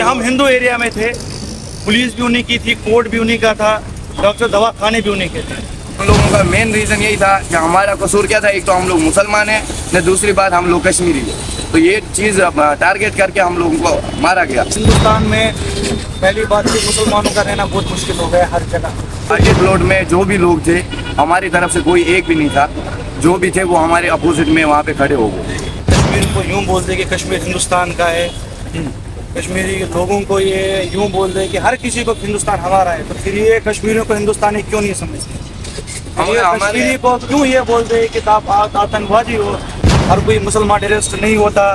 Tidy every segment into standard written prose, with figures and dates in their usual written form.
हम हिंदू एरिया में थे, पुलिस भी उन्हीं की थी, कोर्ट भी उन्हीं का था, डॉक्टर दवाखाने भी उन्हीं के थे। हम लोगों का मेन रीज़न यही था कि हमारा कसूर क्या था, एक तो हम लोग मुसलमान हैं, न दूसरी बात हम लोग कश्मीरी हैं। तो ये चीज़ टारगेट करके हम लोगों को मारा गया। हिंदुस्तान में पहली बात कि मुसलमानों का रहना बहुत मुश्किल हो गया हर जगह। पार्टी प्लॉट में जो भी लोग थे हमारी तरफ से कोई एक भी नहीं था, जो भी थे वो हमारे अपोजिट में वहाँ पे खड़े हो गए। कश्मीर को यूँ बोल दे कि कश्मीर हिंदुस्तान का है, कश्मीरी लोगों को ये यूँ बोल दे कि हर किसी को हिंदुस्तान हमारा है, तो फिर ये कश्मीरियों को हिंदुस्तानी क्यों नहीं समझते? कश्मीरी को क्यों ये बोल दे कि आप आतंकवादी हो? हर कोई मुसलमान टेररिस्ट नहीं होता,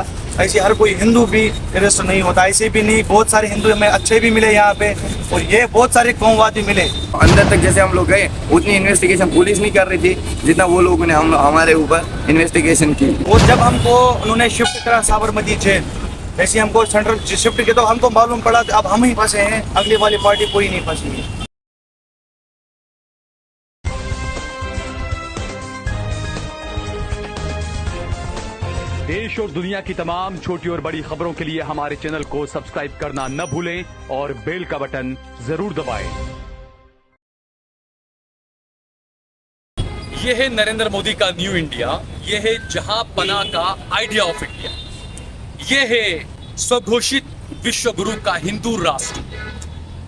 ऐसे हर कोई हिंदू भी टेररिस्ट नहीं होता। ऐसे भी नहीं, बहुत सारे हिंदू हमें अच्छे भी मिले यहाँ पे, और ये बहुत सारे कौमवादी मिले। अंदर तक जैसे हम लोग गए उतनी इन्वेस्टिगेशन पुलिस नहीं कर रही थी जितना वो लोगों ने हमारे ऊपर इन्वेस्टिगेशन की। और जब हमको उन्होंने शिफ्ट करा साबरमती जेल, जैसे हमको सेंट्रल शिफ्ट किया तो हमको मालूम पड़ा कि अब हम ही फंसे हैं, अगली वाली पार्टी कोई नहीं फंसी है। देश और दुनिया की तमाम छोटी और बड़ी खबरों के लिए हमारे चैनल को सब्सक्राइब करना न भूलें और बेल का बटन जरूर दबाएं। यह है नरेंद्र मोदी का न्यू इंडिया, यह है जहां पना का आइडिया ऑफ इंडिया, यह है स्वघोषित विश्व गुरु का हिंदू राष्ट्र।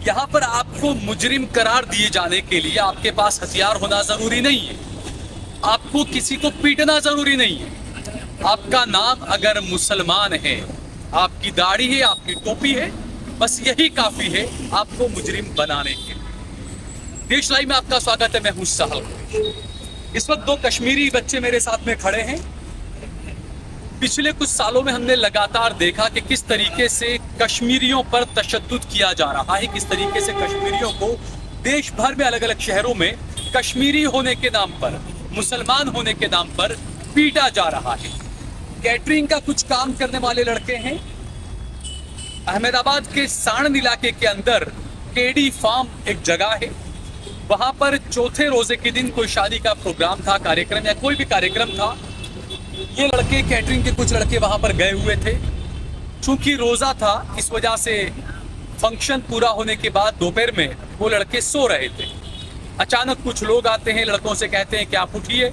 यहां पर आपको मुजरिम करार दिए जाने के लिए आपके पास हथियार होना जरूरी नहीं है, आपको किसी को पीटना जरूरी नहीं है। आपका नाम अगर मुसलमान है, आपकी दाढ़ी है, आपकी टोपी है, बस यही काफी है आपको मुजरिम बनाने के लिए। देश लाइव में आपका स्वागत है, मैं हूं साहिल। इस वक्त दो कश्मीरी बच्चे मेरे साथ में खड़े हैं। पिछले कुछ सालों में हमने लगातार देखा कि किस तरीके से कश्मीरियों पर तशद्दुद किया जा रहा है, किस तरीके से कश्मीरियों को देश भर में अलग अलग शहरों में कश्मीरी होने के नाम पर, मुसलमान होने के नाम पर पीटा जा रहा है। कैटरिंग का कुछ काम करने वाले लड़के हैं। अहमदाबाद के साणंद इलाके के अंदर केडी फार्म एक जगह है, वहां पर चौथे रोजे के दिन कोई शादी का प्रोग्राम था, कार्यक्रम या कोई भी कार्यक्रम था। ये लड़के, कैटरिंग के कुछ लड़के वहां पर गए हुए थे। चूंकि रोजा था इस वजह से फंक्शन पूरा होने के बाद दोपहर में वो लड़के सो रहे थे। अचानक कुछ लोग आते हैं, लड़कों से कहते हैं कि आप उठिए,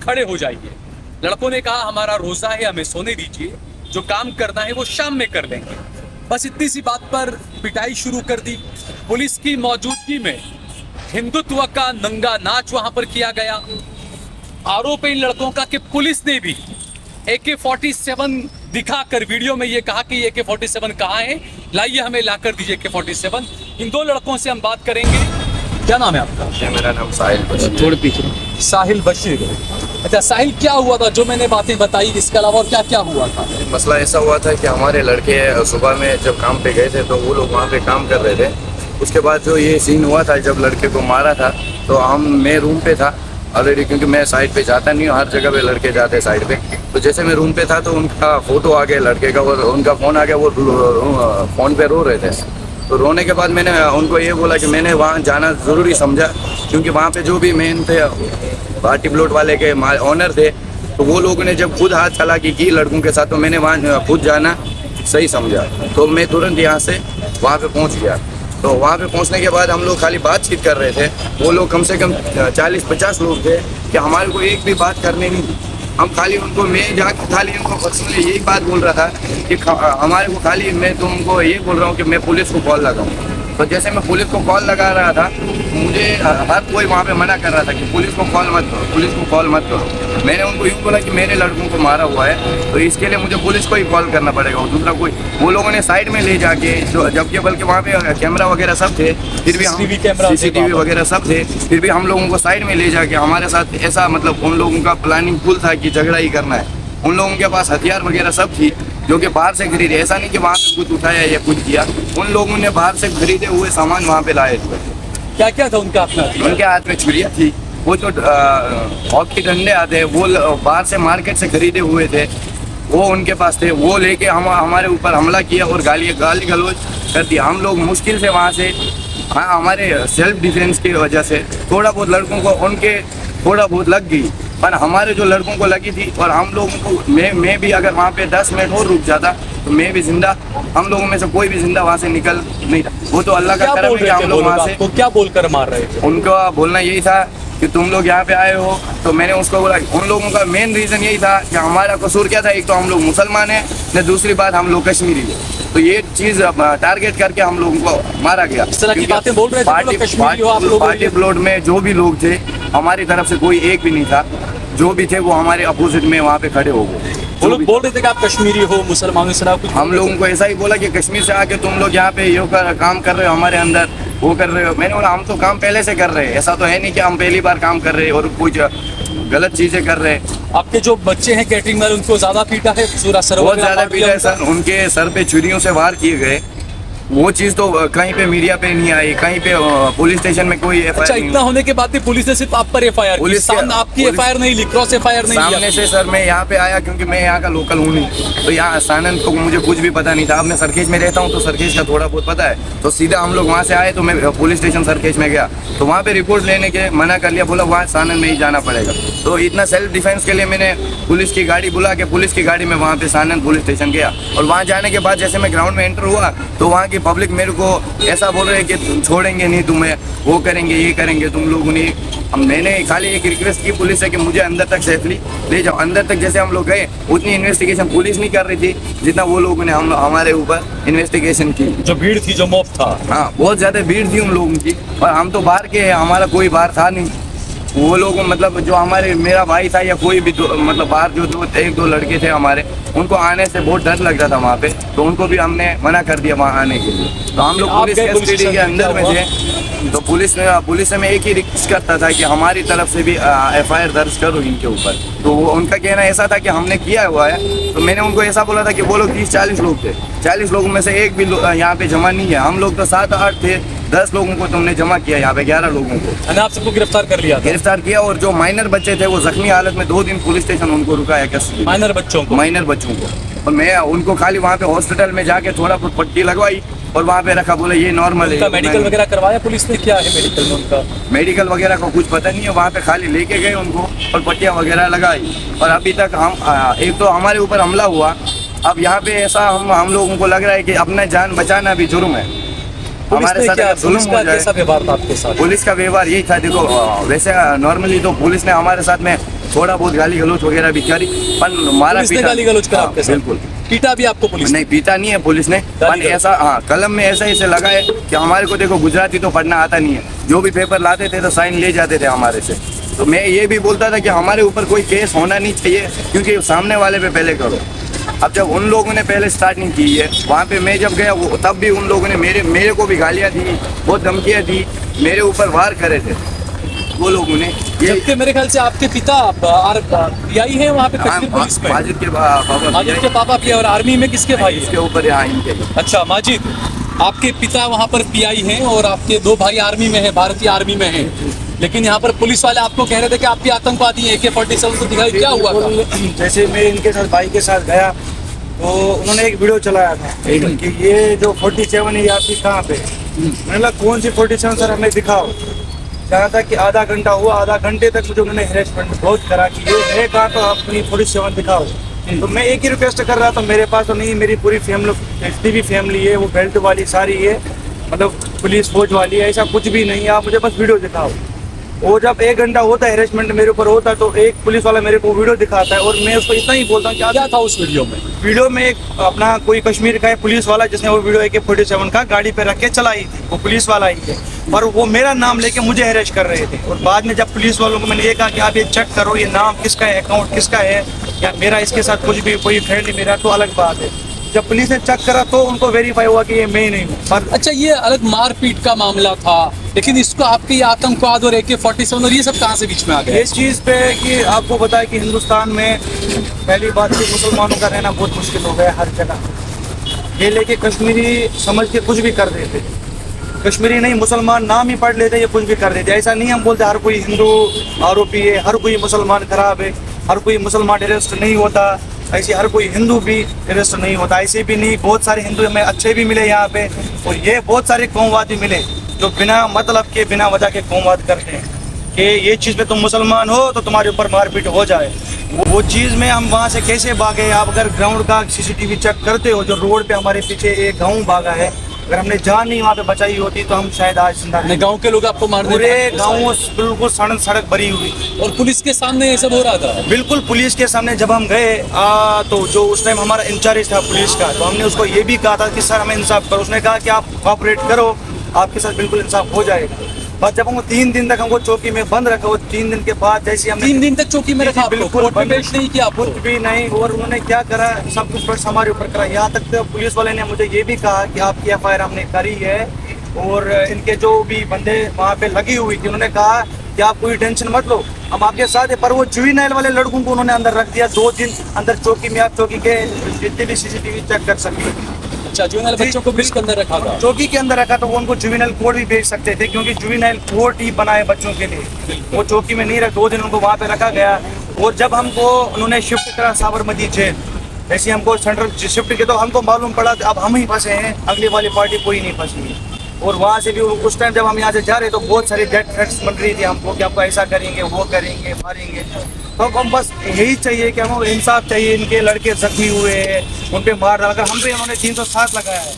खड़े हो जाइए। लड़कों ने कहा हमारा रोजा है, हमें सोने दीजिए, जो काम करना है वो शाम में कर लेंगे। बस इतनी सी बात पर पिटाई शुरू कर दी। पुलिस की मौजूदगी में हिंदुत्व का नंगा नाच वहां पर किया गया। आरोप है इन लड़कों का कि पुलिस ने भी AK-47 दिखाकर वीडियो में ये कहा कि AK-47 कहाँ है, लाइए हमें लाकर दीजिए AK-47। इन दो लड़कों से हम बात करेंगे। क्या नाम है आपका? मेरा नाम साहिल बशीर। थोड़े पीछे। साहिल बशीर। अच्छा साहिल, क्या हुआ था जो मैंने बातें बताई, इसके अलावा और क्या क्या हुआ था? मसला ऐसा हुआ था कि हमारे लड़के सुबह में जब काम पे गए थे तो वो लोग वहाँ पे काम कर रहे थे। उसके बाद जो ये सीन हुआ था, जब लड़के को मारा था तो मैं रूम पे था ऑलरेडी, क्योंकि मैं साइड पे जाता नहीं हूँ, हर जगह पे लड़के जाते हैं साइड पे। तो जैसे मैं रूम पे था तो उनका फोटो आ गया लड़के का, और उनका फ़ोन आ गया, वो फ़ोन पे रो रहे थे। तो रोने के बाद मैंने उनको ये बोला कि मैंने वहाँ जाना ज़रूरी समझा, क्योंकि वहाँ पे जो भी मेन थे पार्टी प्लॉट वाले के ऑनर थे, तो वो लोगों ने जब खुद हाथ चालाकी की लड़कों के साथ, तो मैंने वहाँ खुद जाना सही समझा। तो मैं तुरंत यहाँ से वहाँ पे पहुँच गया। तो वहाँ पे पहुँचने के बाद हम लोग खाली बातचीत कर रहे थे। वो लोग कम से कम 40-50 लोग थे कि हमारे को एक भी बात करने नहीं दी। हम खाली उनको, मैं जाकर खाली उनको पर्सनली यही बात बोल रहा था कि हमारे को खाली, मैं तुमको ये बोल रहा हूँ कि मैं पुलिस को कॉल लगाऊँ। तो जैसे मैं पुलिस को कॉल लगा रहा था, मुझे हर कोई वहाँ पे मना कर रहा था कि पुलिस को कॉल मत करो, पुलिस को कॉल मत करो। मैंने उनको यूँ बोला कि मेरे लड़कों को मारा हुआ है, तो इसके लिए मुझे पुलिस को ही कॉल करना पड़ेगा, और दूसरा कोई। वो लोगों ने साइड में ले जाके, जबकि बल्कि वहाँ पे कैमरा वगैरह सब थे, फिर भी CCTV वगैरह सब थे, फिर भी हम लोगों को साइड में ले जाके हमारे साथ ऐसा, मतलब उन लोगों का प्लानिंग फुल था कि झगड़ा ही करना है। उन लोगों के पास हथियार वगैरह सब थी जो कि बाहर से खरीदे, ऐसा नहीं कि वहाँ पे कुछ उठाया या कुछ किया। उन लोगों ने बाहर से खरीदे हुए सामान वहाँ पे लाए थे। क्या क्या था उनका अपना? उनके हाथ में छुरियाँ थी, वो जो हॉकी डंडे आते हैं वो बाहर से मार्केट से खरीदे हुए थे, वो उनके पास थे। वो लेके हमारे ऊपर हमला किया और गाली गलौज कर दिया। हम लोग मुश्किल से वहाँ से, हाँ, हमारे सेल्फ डिफेंस की वजह से थोड़ा बहुत लड़कों को उनके थोड़ा बहुत लग गई, पर हमारे जो लड़कों को लगी थी, और हम लोगों को, मैं भी अगर वहाँ पे 10 मिनट और रुक जाता तो मैं भी जिंदा, हम लोगों में से कोई भी जिंदा वहाँ से निकल नहीं था। वो तो अल्लाह का क्या करम बोल है कि रहे थे हम वो लोग लोग वहाँ से, आपको, क्या बोलकर मार रहे थे? उनका बोलना यही था कि तुम लोग यहाँ पे आए हो। तो मैंने उसको बोला, उन लोगों का मेन रीज़न यही था कि हमारा कसूर क्या था, एक तो हम लोग मुसलमान हैं, न दूसरी बात हम लोग कश्मीरी हैं। तो ये चीज़ टारगेट करके हम लोगों को मारा गया। इस तरह की क्योंकि बातें बोल रहे थे वो लोग, कश्मीरी हो आप लोग? पार्टी प्लॉट में जो भी लोग थे हमारी तरफ से कोई एक भी नहीं था, जो भी थे वो हमारे अपोजिट में वहाँ पे खड़े हो गए। वो लोग बोल रहे थे कि आप कश्मीरी हो, मुसलमानों से कुछ? हम लोगों को ऐसा ही बोला कि कश्मीर से आके तुम लोग यहाँ पे काम कर रहे हो, हमारे अंदर वो कर रहे हो। मैंने बोला हम तो काम पहले से कर रहे हैं, ऐसा तो है नहीं कि हम पहली बार काम कर रहे हैं और कुछ गलत चीजें कर रहे हैं। आपके जो बच्चे हैं कैटरिंग वाले, उनको ज्यादा पीटा है? पूरा सर बहुत ज्यादा पीटा है सर, उनके सर पे छुरियों से वार किए गए। वो चीज तो कहीं पे मीडिया पे नहीं आई, कहीं पे पुलिस स्टेशन में कोई अच्छा, एफआईआर इतना होने के बाद भी पुलिस ने सिर्फ आप पर एफआईआर की, पुलिस के- सामने आपकी पुलिस- एफआईआर नहीं ली, क्रॉस एफआईआर नहीं सामने लिया? से सर मैं यहाँ पे आया क्योंकि मैं यहाँ का लोकल हूँ नहीं, तो यहाँ सानंद को मुझे कुछ भी पता नहीं था। अब मैं सरखेज में रहता हूँ तो सरखेज का थोड़ा बहुत पता है, तो सीधा हम लोग वहाँ से आए तो मैं पुलिस स्टेशन सरखेज में गया, तो वहाँ पे रिपोर्ट लेने के मना कर लिया, बोला वहाँ सानंद में ही जाना पड़ेगा। तो इतना सेल्फ डिफेंस के लिए मैंने पुलिस की गाड़ी बुला के पुलिस की गाड़ी में वहाँ पे सानंद पुलिस स्टेशन गया। और वहाँ जाने के बाद जैसे मैं ग्राउंड में एंटर हुआ तो वहाँ की पब्लिक मेरे को ऐसा बोल रहे हैं कि छोड़ेंगे नहीं तुम्हें, वो करेंगे ये करेंगे तुम लोगों ने। मैंने खाली एक रिक्वेस्ट की पुलिस से कि मुझे अंदर तक सेफली ले जाओ। अंदर तक जैसे हम लोग गए उतनी इन्वेस्टिगेशन पुलिस नहीं कर रही थी जितना वो लोगों ने हमारे ऊपर इन्वेस्टिगेशन की। जो भीड़ थी, जो मॉब था, हाँ बहुत ज़्यादा भीड़ थी उन लोगों की, और हम तो बाहर के हैं, हमारा कोई बाहर था नहीं। वो लोग मतलब जो हमारे मेरा भाई था या कोई भी मतलब बाहर जो एक दो लड़के थे हमारे, उनको आने से बहुत डर लग रहा था वहाँ पे, तो उनको भी हमने मना कर दिया वहाँ आने के लिए। तो हम लोग आप पुलिस गए पुलिस कस्टडी के स्टेशन, अंदर में क्या थे, तो पुलिस से मैं एक ही रिक्वेस्ट करता था कि हमारी तरफ से भी एफआईआर दर्ज करो इनके ऊपर। तो वो उनका कहना ऐसा था कि हमने किया हुआ है, तो मैंने उनको ऐसा बोला था कि वो लोग 30-40 लोग थे, 40 लोगों में से एक भी यहाँ पे जमा नहीं है। हम लोग तो 7-8 थे, 10 लोगों को तुमने जमा किया, यहाँ पे 11 लोगों को मैंने आप सबको गिरफ्तार कर लिया था? गिरफ्तार किया। और जो माइनर बच्चे थे वो जख्मी हालत में 2 दिन पुलिस स्टेशन उनको रुकाया कस्टडी, माइनर बच्चों को? माइनर बच्चों को। और मैं उनको खाली वहाँ पे हॉस्पिटल में जाके थोड़ा बहुत पट्टी लगवाई और वहाँ पे रखा, बोले ये नॉर्मल उनका है। मेडिकल वगैरह करवाया पुलिस ने? क्या है मेडिकल में उनका? मेडिकल वगैरह का कुछ पता नहीं है, वहाँ पे खाली लेके गए उनको और पट्टियाँ वगैरह लगाई। और अभी तक हम एक तो हमारे ऊपर हमला हुआ, अब यहाँ पे ऐसा हम लोगों को लग रहा है कि अपना जान बचाना भी जुर्म है। हमारे साथ अगर जुल्म हो जाए। कैसा व्यवहार था आपके साथ? पुलिस का व्यवहार यही था, देखो वैसे नॉर्मली तो पुलिस ने हमारे साथ में थोड़ा बहुत गाली गलौज वगैरह भी करी, पर मारा पुलिस ने पीटा गाली गलौज करा हाँ, आपके साथ? बिल्कुल। पीटा भी आपको पुलिस ने? नहीं पीटा नहीं है पुलिस ने, पर गाली ऐसा हाँ कलम में ऐसा ऐसे लगा है कि हमारे को देखो गुजराती तो पढ़ना आता नहीं है, जो भी पेपर लाते थे तो साइन ले जाते थे हमारे से। तो मैं ये भी बोलता था कि हमारे ऊपर कोई केस होना नहीं चाहिए, क्योंकि सामने वाले पे पहले करो। अब जब उन लोगों ने पहले स्टार्टिंग की है, वहाँ पे मैं जब गया वो तब भी उन लोगों ने मेरे को भी गालियाँ दी, बहुत धमकियाँ दी, मेरे ऊपर वार करे थे वो लोगों ने। जबकि मेरे ख्याल से आपके पिता पीआई हैं वहाँ पे कश्मीर पुलिस में? माजिद के पापा माजिद के पापा पीआई। और आर्मी में किसके भाई हैं? इसके ऊपर यहाँ इनके। अच्छा माजिद, आपके पिता वहाँ पर पीआई हैं और आपके 2 भाई आर्मी में हैं, भारतीय आर्मी में हैं, लेकिन यहाँ पर पुलिस वाले आपको कह रहे थे कि आप भी आतंकवादी हैं, AK-47 को दिखाई, क्या हुआ था? जैसे मैं इनके साथ भाई के साथ गया तो उन्होंने एक वीडियो चलाया था कि ये जो 47 है ये आपकी कहाँ पे? मैंने बोला कौन सी 47 सर, हमें दिखाओ। जहाँ तक कि आधा घंटा हुआ, आधा घंटे तक मुझे उन्होंने हेरेसमेंट बहुत करा कि ये है कहाँ, तो अपनी 47 दिखाओ। तो मैं एक ही रिक्वेस्ट कर रहा था, मेरे पास तो नहीं, मेरी पूरी फैमिली, जितनी भी फैमिली है वो बेल्ट वाली सारी है, मतलब पुलिस फौज वाली है, ऐसा कुछ भी नहीं है, आप मुझे बस वीडियो दिखाओ। वो जब 1 घंटा होता है हेरेसमेंट मेरे ऊपर होता है, तो एक पुलिस वाला मेरे को वीडियो दिखाता है और मैं उसको इतना ही बोलता हूँ क्या था उस वीडियो में? वीडियो में एक अपना कोई कश्मीर का है पुलिस वाला जिसने वो वीडियो AK-47 का गाड़ी पे रख के चलाई थी, वो पुलिस वाला ही है, और वो मेरा नाम लेके मुझे अरेस्ट कर रहे थे। और बाद में जब पुलिस वालों को मैंने ये कहा कि आप ये चेक करो ये नाम किसका है, अकाउंट किसका है, या मेरा इसके साथ कुछ भी कोई फ्रेंड नहीं मेरा, तो अलग बात है। जब पुलिस ने चेक करा तो उनको वेरीफाई हुआ कि ये मैं ही नहीं हूँ। पर अच्छा, ये अलग मारपीट का मामला था, लेकिन इसको आपके ये आतंकवाद और AK-47 और ये सब कहाँ से बीच में आ गया? इस चीज़ पे कि आपको बताया कि हिंदुस्तान में पहली बात कि मुसलमानों का रहना बहुत मुश्किल हो गया हर जगह। ये लेके कश्मीरी समझ के कुछ भी कर देते, कश्मीरी नहीं मुसलमान नाम ही पढ़ लेते, ये कुछ भी कर देते। ऐसा नहीं हम बोलते हर कोई हिंदू आरोपी है, हर कोई मुसलमान खराब है, हर कोई मुसलमान टेररिस्ट नहीं होता, ऐसे हर कोई हिंदू भी टेररिस्ट नहीं होता, ऐसे भी नहीं। बहुत सारे हिंदू हमें अच्छे भी मिले यहाँ पे, और ये बहुत सारे कौमवादी मिले जो बिना मतलब के बिना वजह के कौमवाद करते हैं। कि ये चीज़ पे तुम मुसलमान हो तो तुम्हारे ऊपर मारपीट हो जाए। वो चीज़ में हम वहाँ से कैसे भागे? आप अगर ग्राउंड का सीसीटीवी चेक करते हो, जो रोड पे हमारे पीछे एक गाँव भागा है, अगर हमने जान नहीं वहाँ पे बचाई होती तो हम शायद आज जिंदा नहीं। गांव के लोग आपको मारने पूरे गाँव बिल्कुल सड़क भरी हुई, और पुलिस के सामने ये सब हो रहा था। बिल्कुल पुलिस के सामने जब हम गए तो जो उस टाइम हमारा इंचार्ज था पुलिस का, तो हमने उसको ये भी कहा था कि सर हमें इंसाफ करो। उसने कहा कि आप कोऑपरेट करो, आपके साथ बिल्कुल इंसाफ हो जाएगा। बस जब हमको 3 दिन तक हमको चौकी में बंद रखा, वो 3 दिन के बाद जैसे हमने 3 दिन तक चौकी में रखा, बिल्कुल कोर्ट में पेश नहीं किया आपको? कुछ भी नहीं। और उन्होंने क्या करा, सब कुछ बस हमारे ऊपर करा। यहाँ तक तो पुलिस वाले ने मुझे ये भी कहा कि आपकी FIR हमने करी है, और इनके जो भी बंदे वहाँ पे लगी हुई थी, उन्होंने कहा कि आप कोई टेंशन मत लो, हम आपके साथ है। पर वो जुवेनाइल वाले लड़कों को उन्होंने अंदर रख दिया 2 दिन अंदर चौकी में। आप चौकी के जितने भी सीसीटीवी चेक कर सकते हैं। अच्छा, जुवेनाइल बच्चों को पुलिस के अंदर रखा था? चौकी के अंदर रखा तो वो उनको जुवेनाइल कोर्ट भी भेज सकते थे, क्योंकि जुवेनाइल कोर्ट ही बना है बच्चों के लिए। वो चौकी में नहीं रख, 2 दिन उनको वहाँ पे रखा गया। और जब हमको उन्होंने शिफ्ट करा साबरमती जेल, जैसे हमको सेंट्रल शिफ्ट किया तो हमको मालूम पड़ा कि अब हम ही फंसे हैं, अगली वाली पार्टी कोई नहीं फंसी है। और वहाँ से भी उस टाइम जब हम यहाँ से जा रहे तो बहुत सारी डेथ थ्रेट्स बन रही थी हमको कि आपको ऐसा करेंगे, वो करेंगे, मारेंगे। तो हम बस यही चाहिए कि हमको इंसाफ चाहिए। इनके लड़के जख्मी हुए हैं, उन पे मार डाला, अगर हम पे उन्होंने 307 लगाया है,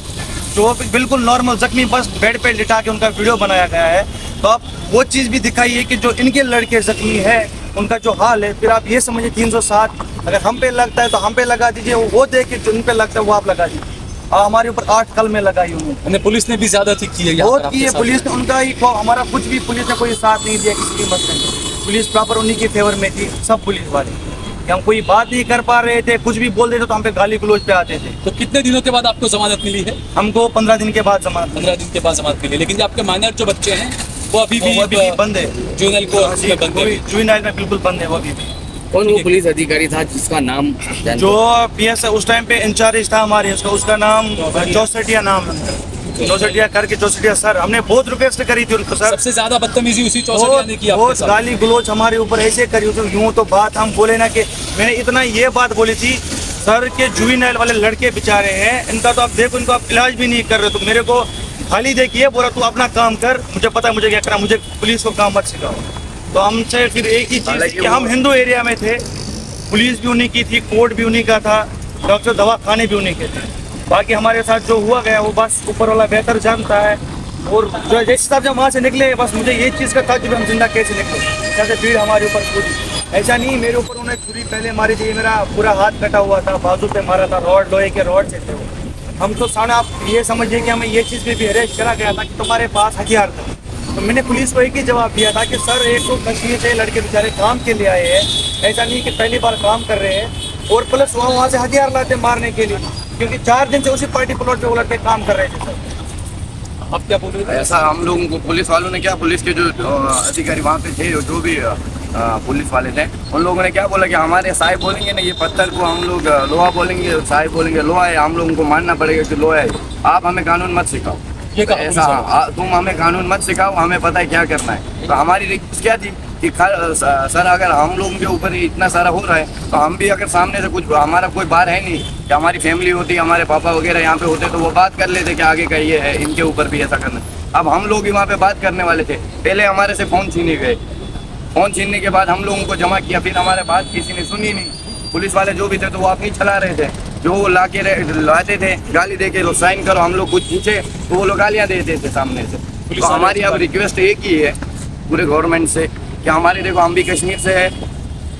जो बिल्कुल नॉर्मल जख्मी, बस बेड पे लिटा के उनका वीडियो बनाया गया है। तो आप वो चीज़ भी दिखाइए कि जो इनके लड़के जख्मी है उनका जो हाल है। फिर आप ये समझिए 307 अगर हम पे लगता है तो हम पे लगा दीजिए, वो देख के जो उन पे लगता है वो आप लगा दीजिए। हमारे ऊपर 8 कल में लगाई उन्होंने। पुलिस ने भी ज्यादा की है, बहुत की है पुलिस ने, उनका ही हमारा कुछ भी पुलिस ने कोई साथ नहीं दिया किसी की मसले में। पुलिस प्रॉपर उन्हीं के फेवर में थी, सब पुलिस वाले। कि हम कोई बात नहीं कर पा रहे थे, कुछ भी बोल देते तो हम पे गाली गलौज पे आते थे। तो कितने दिनों के बाद आपको जमानत मिली है? हमको 15 दिन के बाद जमानत। 15 दिन के बाद जमानत मिली, लेकिन आपके माइनर जो बच्चे हैं वो अभी भी बंद है, जुवेनाइल कोर्ट में बंद है। जुवेनाइल में बिल्कुल बंद है वो अभी भी। कौन वो पुलिस अधिकारी था जिसका नाम जो PS उस टाइम पे इंचार्ज था हमारे, उसका नाम चौसठिया नाम, चौसठिया करके चौसठिया सर। हमने बहुत रिक्वेस्ट करी थी उनको सर। सबसे ज्यादा बदतमीजी उसी चौसठिया ने की आपके बहुत साथ। गाली गलौज हमारे ऊपर ऐसे करी थी। यूं तो बात हम बोले ना कि मैंने इतना ये बात बोली थी सर के जुवेनाइल वाले लड़के बेचारे हैं, इनका तो आप देखो, इनको आप इलाज भी नहीं कर रहे। तो मेरे को खाली देखिए, बोला तू अपना काम कर, मुझे पता है मुझे क्या करना, मुझे पुलिस को काम मत सिखाओ। तो हमसे फिर एक ही चीज़ कि हम हिंदू एरिया में थे, पुलिस भी उन्हीं की थी, कोर्ट भी उन्हीं का था, डॉक्टर दवाखाने भी उन्हीं के थे। बाकी हमारे साथ जो हुआ गया वो बस ऊपर वाला बेहतर जानता है। और जो जैसे साहब जब वहाँ से निकले, बस मुझे ये चीज़ का था कि हम जिंदा कैसे निकले, जैसे भीड़ हमारे ऊपर पूरी। ऐसा नहीं मेरे ऊपर उन्होंने छुरी पहले मारी थी, मेरा पूरा हाथ कटा हुआ था, बाजू पे मारा था, रॉड लोहे के रॉड से थे। हम तो सामने आप ये समझिए कि हमें ये चीज़ पे भी अरेस्ट करा गया था कि तुम्हारे पास हथियार था। तो मैंने पुलिस को एक ही जवाब दिया था कि सर एक तो कश्मीर से लड़के बेचारे काम के लिए आए हैं, ऐसा नहीं कि पहली बार काम कर रहे हैं, और प्लस वहाँ से हथियार लाते मारने के लिए, क्योंकि 4 दिन से उसी पार्टी प्लॉट पे वो लड़के काम कर रहे थे सर। अब क्या बोल रहे थे? ऐसा हम लोगों को पुलिस वालों ने क्या, पुलिस के जो अधिकारी वहाँ पे थे, जो भी पुलिस वाले थे, उन लोगों ने क्या बोला कि हमारे साहिब बोलेंगे ना ये पत्थर को हम लोग लोहा बोलेंगे, साहिब बोलेंगे लोहा है, हम लोगों को मानना पड़ेगा कि लोहा है, आप हमें कानून मत सिखाओ। ये कहा ऐसा तुम हमें कानून मत सिखाओ, हमें पता है क्या करना है। तो हमारी रिक्वेस्ट क्या थी कि सर अगर हम लोगों के ऊपर इतना सारा हो रहा है तो हम भी अगर सामने से कुछ, हमारा कोई बार है नहीं कि हमारी फैमिली होती, हमारे पापा वगैरह यहाँ पे होते तो वो बात कर लेते कि आगे का ये है, इनके ऊपर भी ऐसा करना। अब हम लोग भी वहाँ पे बात करने वाले थे, पहले हमारे से फ़ोन छीने गए, फ़ोन छीनने के बाद हम लोगों को जमा किया, फिर हमारे बात किसी ने सुनी नहीं। पुलिस वाले जो भी थे तो वो अपनी चला रहे थे, जो ला के लाते थे गाली दे के, साइन करो, हम लोग कुछ पूछे तो वो लोग गालियाँ देते थे सामने से। तो हमारी अब रिक्वेस्ट एक ही है पूरे गवर्नमेंट से कि हमारे, देखो हम भी कश्मीर से है,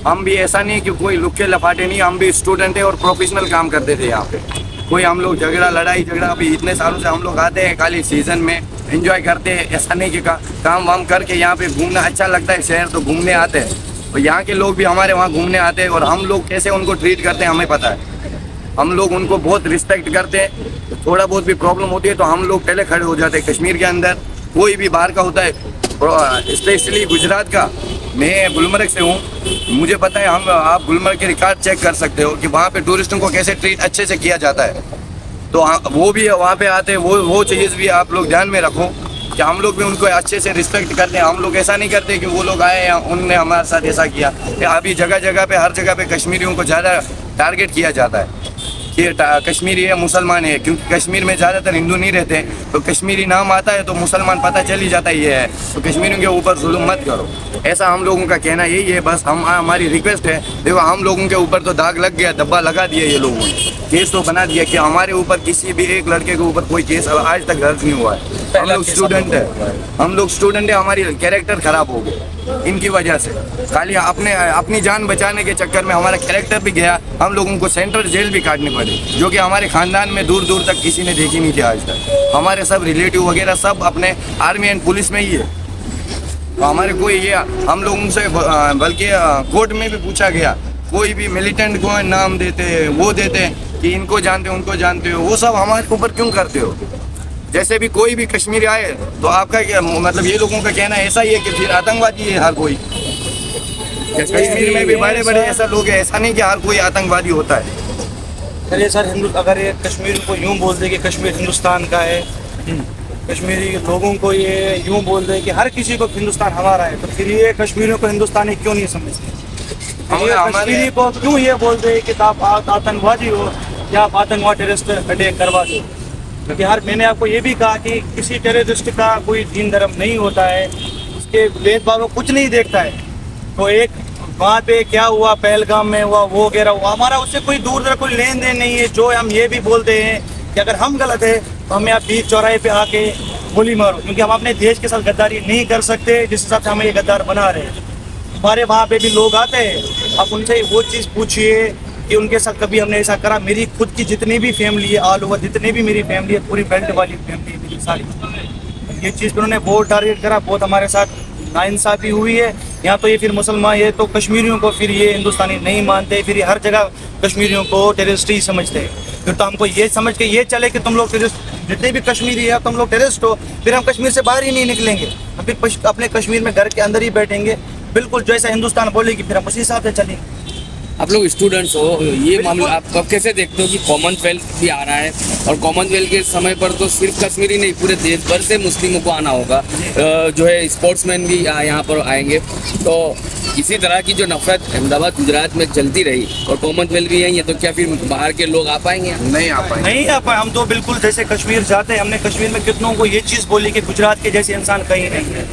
हम भी ऐसा नहीं कि कोई लुक्के लफाटे नहीं, हम भी स्टूडेंट है और प्रोफेशनल काम करते थे यहाँ पे। कोई हम लोग लड़ाई झगड़ा अभी इतने सालों से हम लोग आते हैं, खाली सीजन में एंजॉय करते हैं, ऐसा नहीं कि काम वाम करके यहाँ पे घूमना अच्छा लगता है, शहर तो घूमने आते हैं। तो यहाँ के लोग भी हमारे वहाँ घूमने आते हैं, और हम लोग कैसे उनको ट्रीट करते हैं हमें पता है। हम लोग उनको बहुत रिस्पेक्ट करते हैं, थोड़ा बहुत भी प्रॉब्लम होती है तो हम लोग पहले खड़े हो जाते हैं। कश्मीर के अंदर कोई भी बाहर का होता है, स्पेशली गुजरात का, मैं गुलमर्ग से हूँ, मुझे पता है, आप गुलमर्ग के रिकॉर्ड चेक कर सकते हो कि वहाँ पे टूरिस्टों को कैसे ट्रीट अच्छे से किया जाता है। तो वो भी वहाँ पे आते हैं, वो चीज़ भी आप लोग ध्यान में रखो कि हम लोग भी उनको अच्छे से रिस्पेक्ट करते हैं। हम लोग ऐसा नहीं करते कि वो लोग आए उनने हमारे साथ ऐसा किया। अभी जगह जगह पे, हर जगह पे कश्मीरियों को ज़्यादा टारगेट किया जाता है कि कश्मीरी है मुसलमान है, क्योंकि कश्मीर में ज़्यादातर हिंदू नहीं रहते, तो कश्मीरी नाम आता है तो मुसलमान पता चल ही जाता है ये है, तो कश्मीरियों के ऊपर जुल्म मत करो। ऐसा हम लोगों का कहना यही है। बस हमारी रिक्वेस्ट है, देखो हम लोगों के ऊपर तो दाग लग गया, धब्बा लगा दिया ये लोगों ने, केस तो बना दिया कि हमारे ऊपर किसी भी एक लड़के के ऊपर कोई केस आज तक दर्ज नहीं हुआ है। हम लोग स्टूडेंट है, हमारी कैरेक्टर खराब हो गए इनकी वजह से। खाली अपनी जान बचाने के चक्कर में हमारा कैरेक्टर भी गया, हम लोगों को सेंट्रल जेल भी काटनी पड़ी, जो कि हमारे खानदान में दूर दूर तक किसी ने देखी नहीं थी आज तक। हमारे सब रिलेटिव वगैरह सब अपने आर्मी एंड पुलिस में ही है, तो हमारे कोई ये हम लोगों से बल्कि कोर्ट में भी पूछा गया, कोई भी मिलिटेंट को नाम देते वो देते कि इनको जानते हो उनको जानते हो, वो सब हमारे ऊपर क्यों करते हो? जैसे भी कोई भी कश्मीरी आए तो आपका क्या मतलब, ये लोगों का कहना ऐसा ही है कि फिर आतंकवादी है हर कोई। कश्मीर में भी बड़े बड़े ऐसा लोग हैं, ऐसा नहीं कि हर कोई आतंकवादी होता है। चलिए सर, अगर ये कश्मीर को यूं बोल दे कि कश्मीर हिंदुस्तान का है, कश्मीरी लोगों को ये यूं बोल दे कि हर किसी को हिंदुस्तान हमारा है, तो फिर ये कश्मीरियों को हिंदुस्तानी क्यों नहीं समझते? कश्मीरी को क्यों ये बोल दे कि आप आतंकवादी हो या आप आतंकवाद टेररिस्ट अटैक करवा दो? क्योंकि मैंने आपको ये भी कहा कि किसी टेररिस्ट का कोई दीन धर्म नहीं होता है, उसके भेदभाव कुछ नहीं देखता है। तो एक वहाँ पे क्या हुआ, पहलगाम में हुआ, वो वगैरह हुआ, हमारा उससे कोई दूर दर कोई लेन देन नहीं है। जो हम ये भी बोलते हैं कि अगर हम गलत है तो हमें आप बीच चौराहे पे आके गोली मारो, क्योंकि हम अपने देश के साथ गद्दारी नहीं कर सकते जिस हिसाब से हमें ये गद्दार बना रहे हैं। हमारे वहाँ पे भी लोग आते हैं, आप उनसे वो चीज़ पूछिए कि उनके साथ कभी हमने ऐसा करा। मेरी खुद की जितनी भी फैमिली है, ऑल ओवर जितनी भी मेरी फैमिली है, पूरी बेल्ट वाली फैमिली है मेरी सारी, ये चीज़ पर उन्होंने बहुत टारगेट करा, बहुत हमारे साथ नाइंसाफ़ी हुई है। यहाँ तो ये फिर मुसलमान है तो कश्मीरियों को फिर ये हिंदुस्तानी नहीं मानते, फिर ये हर जगह कश्मीरियों को टेररिस्ट ही समझते हैं। फिर तो हमको ये समझ के ये चले कि तुम लोग टेररिस्ट, जितने भी कश्मीरी है तुम लोग टेररिस्ट हो, फिर हम कश्मीर से बाहर ही नहीं निकलेंगे, हम फिर अपने कश्मीर में घर के अंदर ही बैठेंगे। बिल्कुल जैसा हिंदुस्तान बोलेगी फिर हम उसी हिसाब से चलेंगे। आप लोग स्टूडेंट्स हो, ये मामला आप कैसे देखते हो कि कॉमनवेल्थ भी आ रहा है और कॉमनवेल्थ के समय पर तो सिर्फ कश्मीरी नहीं पूरे देश भर से मुस्लिमों को आना होगा, जो है स्पोर्ट्समैन भी यहाँ पर आएंगे, तो इसी तरह की जो नफरत अहमदाबाद गुजरात में चलती रही और कॉमनवेल्थ भी यही है, तो क्या फिर बाहर के लोग आ पाएंगे? नहीं आ पाए। हम तो बिल्कुल जैसे कश्मीर जाते हैं, हमने कश्मीर में कितनों को ये चीज़ बोली कि गुजरात के जैसे इंसान कहीं नहीं है,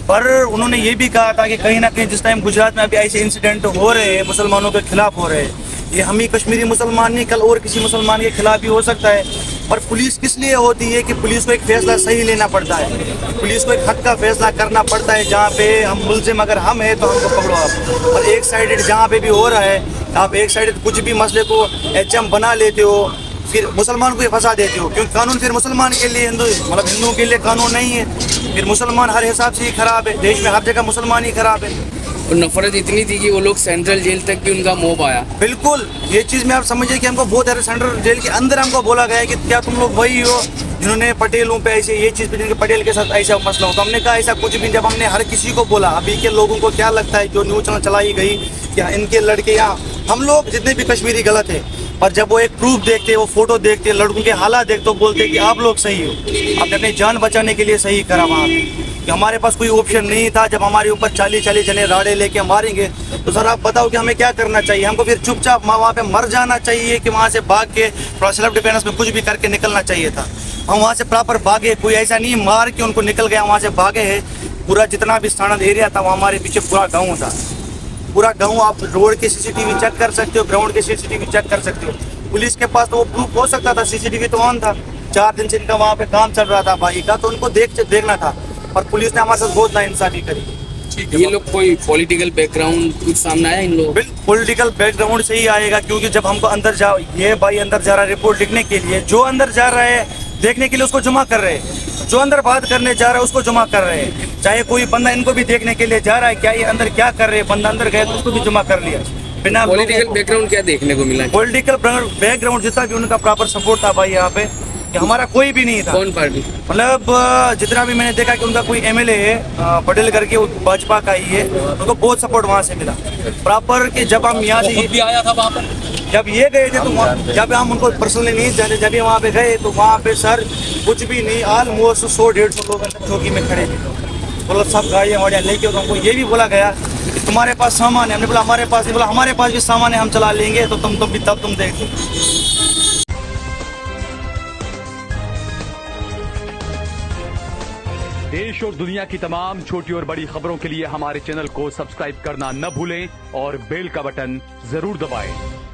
पर उन्होंने ये भी कहा था कि कहीं ना कहीं जिस टाइम गुजरात में अभी ऐसे इंसिडेंट हो रहे हैं, मुसलमानों के खिलाफ हो रहे हैं, ये हम ही कश्मीरी मुसलमान नहीं, कल और किसी मुसलमान के खिलाफ भी हो सकता है। पर पुलिस किस लिए होती है कि पुलिस को एक फैसला सही लेना पड़ता है, पुलिस को एक हद का फैसला करना पड़ता है, जहाँ पे हम मुलजिम अगर हम हैं तो हमको पकड़ो आप। और एक साइडेड जहाँ पे भी हो रहा है, आप एक साइडेड कुछ भी मसले को HM बना लेते हो, फिर मुसलमान को फंसा देते हो, क्योंकि कानून फिर मुसलमान के लिए मतलब हिंदुओं के लिए कानून नहीं है, फिर मुसलमान हर हिसाब से ही खराब है, देश में हर जगह मुसलमान ही खराब है। और नफरत इतनी थी कि वो लोग सेंट्रल जेल तक भी उनका मोह आया। बिल्कुल, ये चीज़ में आप समझिए कि हमको बहुत सारे सेंट्रल जेल के अंदर हमको बोला गया है कि क्या तुम लोग वही हो जिन्होंने पटेलों पे ऐसे ये चीज़ पे, जिनके पटेल के साथ ऐसा मसला हो। तो हमने कहा ऐसा कुछ भी, जब हमने हर किसी को बोला, अभी के लोगों को क्या लगता है, जो न्यूज़ चैनल चलाई गई कि इनके लड़के या हम लोग जितने भी कश्मीरी गलत है, पर जब वो एक प्रूफ देखते, वो फोटो देखते, लड़कों के हालात देखते, तो बोलते कि आप लोग सही हो, आपने अपनी जान बचाने के लिए सही करा वहाँ पे, कि हमारे पास कोई ऑप्शन नहीं था। जब हमारे ऊपर 40 जने राड़े लेके मारेंगे तो सर आप बताओ कि हमें क्या करना चाहिए? हमको फिर चुपचाप वहाँ पे मर जाना चाहिए कि वहाँ से भाग के थोड़ा सेल्फ डिफेंस में कुछ भी करके निकलना चाहिए था? हम वहाँ से प्रॉपर भागे, कोई ऐसा नहीं मार के उनको निकल गया, वहाँ से भागे हैं। पूरा जितना भी स्थान एरिया था, वो हमारे पीछे पूरा गाँव था, पूरा गाँव। आप रोड के CCTV चेक कर सकते हो, ग्राउंड के CCTV चेक कर सकते हो। पुलिस के पास तो वो प्रूफ हो सकता था, CCTV तो ऑन था, 4 दिन से इनका वहाँ पे काम चल रहा था भाई का, तो उनको देखना था, पर पुलिस ने हमारे साथ बहुत नाइंसाफी करी। ये लोग कोई पॉलिटिकल बैकग्राउंड कुछ सामने आया इन लोगों? पॉलिटिकल बैकग्राउंड से ही आएगा, क्योंकि जब हमको अंदर जाओ, ये भाई अंदर जा रहा है रिपोर्ट लिखने के लिए, जो अंदर जा रहा है देखने के लिए उसको जमा कर रहे हैं, जो अंदर बात करने जा रहा है उसको जमा कर रहे हैं। चाहे कोई बंदा इनको भी देखने के लिए जा रहा है क्या ये अंदर क्या कर रहे हैं, बंदा अंदर गया तो उसको भी जमा कर लिया। बिना पॉलिटिकल बैकग्राउंड क्या देखने को मिला? पॉलिटिकल बैकग्राउंड जितना भी उनका प्रॉपर सपोर्ट था भाई यहाँ पे, कि हमारा कोई भी नहीं था। कौन पार्टी? मतलब जितना भी मैंने देखा कि उनका कोई MLA है पटेल करके, वो भाजपा का ही है, उनको बहुत सपोर्ट वहाँ से मिला प्रॉपर। कि जब हम यहाँ से भी आया था वहाँ पर, जब ये गए थे तो जब हम उनको पर्सनली नहीं जाने, जब वहाँ पे गए तो वहाँ पे सर कुछ भी नहीं, ऑलमोस्ट 100-150 लोग अंदर चौकी में खड़े थे, मतलब सब गाड़ियाँ वाड़ियाँ लेके। तो हमको ये भी बोला गया कि तुम्हारे पास सामान है, हमने बोला हमारे पास नहीं, बोला हमारे पास भी सामान है, हम चला लेंगे, तो तुम भी तब तुम देख लो। देश और दुनिया की तमाम छोटी और बड़ी खबरों के लिए हमारे चैनल को सब्सक्राइब करना न भूलें और बेल का बटन जरूर दबाएं।